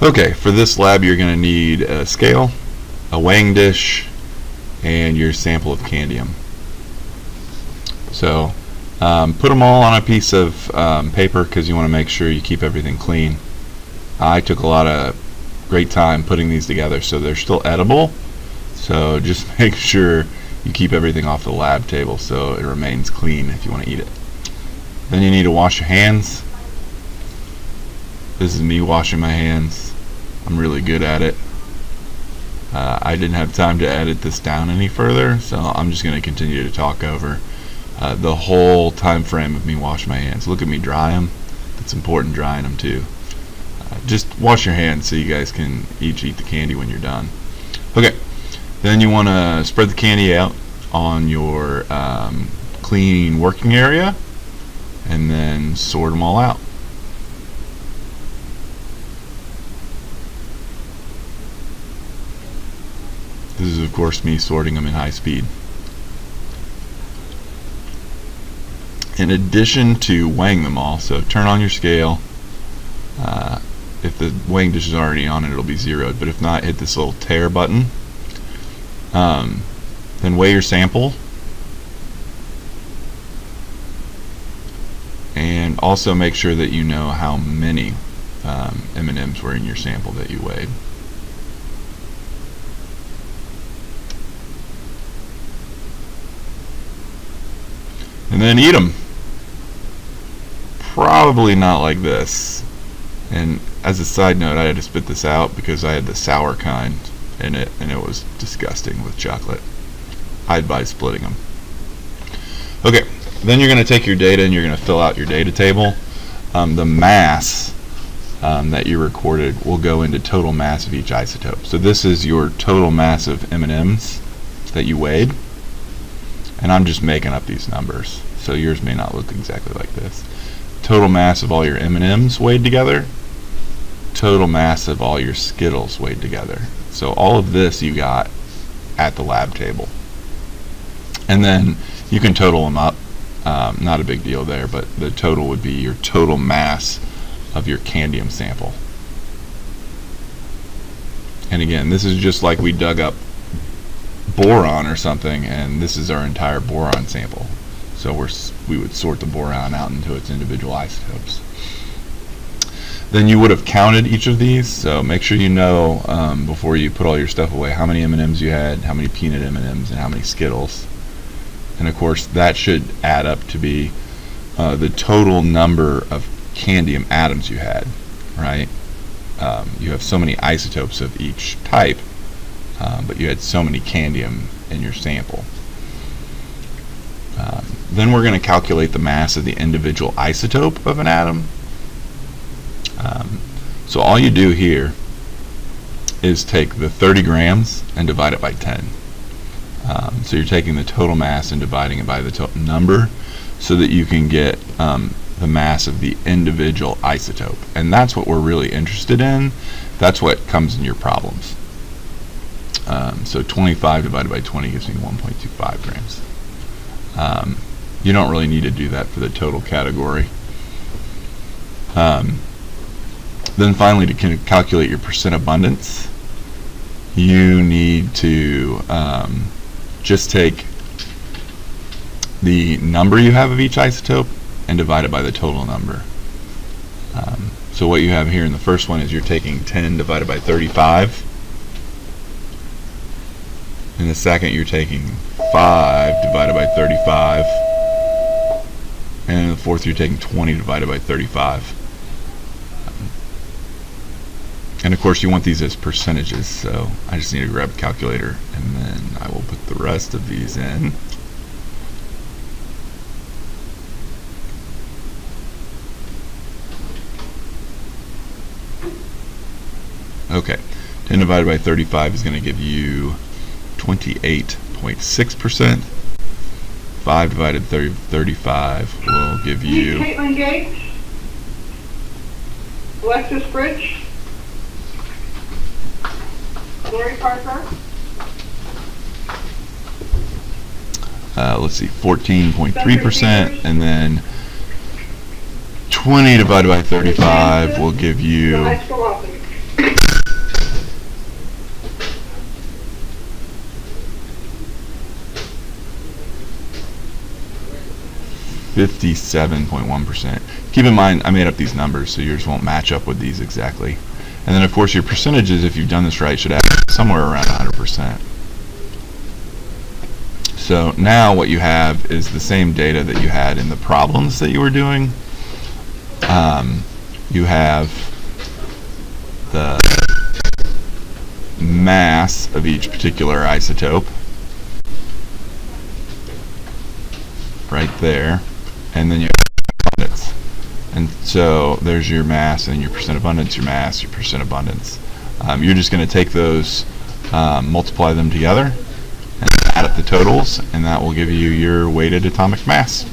Okay, for this lab you're going to need a scale, a weighing dish, and your sample of candium. So put them all on a piece of paper because you want to make sure you keep everything clean. I took a lot of great time putting these together so they're still edible. So just make sure you keep everything off the lab table so it remains clean if you want to eat it. Then you need to wash your hands. This is me washing my hands. I'm really good at it. I didn't have time to edit this down any further, so I'm just going to continue to talk over the whole time frame of me washing my hands. Look at me dry them. It's important drying them too. Just wash your hands so you guys can each eat the candy when you're done. Okay, then you want to spread the candy out on your clean working area and then sort them all out. This is of course me sorting them in high speed. In addition to weighing them all, so turn on your scale. If the weighing dish is already on it, it'll be zeroed, but if not, hit this little tare button. Then weigh your sample, and also make sure that you know how many M&Ms were in your sample that you weighed. And then eat them. Probably not like this. And as a side note, I had to spit this out because I had the sour kind in it, and it was disgusting with chocolate. I advise splitting them. Okay, then you're going to take your data and you're going to fill out your data table. The mass that you recorded will go into total mass of each isotope. So this is your total mass of M&Ms that you weighed. And I'm just making up these numbers, so yours may not look exactly like this. Total mass of all your M&Ms weighed together, total mass of all your Skittles weighed together. So all of this you got at the lab table. And then you can total them up. Not a big deal there, but the total would be your total mass of your Candium sample. And again, this is just like we dug up boron or something, and this is our entire boron sample. So we would sort the boron out into its individual isotopes. Then you would have counted each of these, so make sure you know before you put all your stuff away how many M&Ms you had, how many peanut M&Ms, and how many Skittles. And of course that should add up to be the total number of candium atoms you had, right? You have so many isotopes of each type, but you had so many candium in your sample. Then we're going to calculate the mass of the individual isotope of an atom. So all you do here is take the 30 grams and divide it by 10. So you're taking the total mass and dividing it by the total number so that you can get the mass of the individual isotope. And that's what we're really interested in. That's what comes in your problems. So 25 divided by 20 gives me 1.25 grams. You don't really need to do that for the total category. Then finally, to calculate your percent abundance, you need to just take the number you have of each isotope and divide it by the total number. So what you have here in the first one is you're taking 10 divided by 35. In the second, you're taking 5 divided by 35. And in the fourth, you're taking 20 divided by 35. And of course, you want these as percentages, so I just need to grab a calculator, and then I will put the rest of these in. Okay, 10 divided by 35 is going to give you 28.6%. 5 divided by 35 will give you... Caitlin Gates, Alexis Bridge, Lori Parker. Let's see, 14.3%, and then 20 divided by 35 will give you 57.1%. Keep in mind, I made up these numbers, so yours won't match up with these exactly. And then, of course, your percentages, if you've done this right, should average somewhere around 100%. So now what you have is the same data that you had in the problems that you were doing. You have the mass of each particular isotope right there, and then you have abundance. And so there's your mass and your percent abundance, your mass, your percent abundance. You're just going to take those, multiply them together, and add up the totals, and that will give you your weighted atomic mass.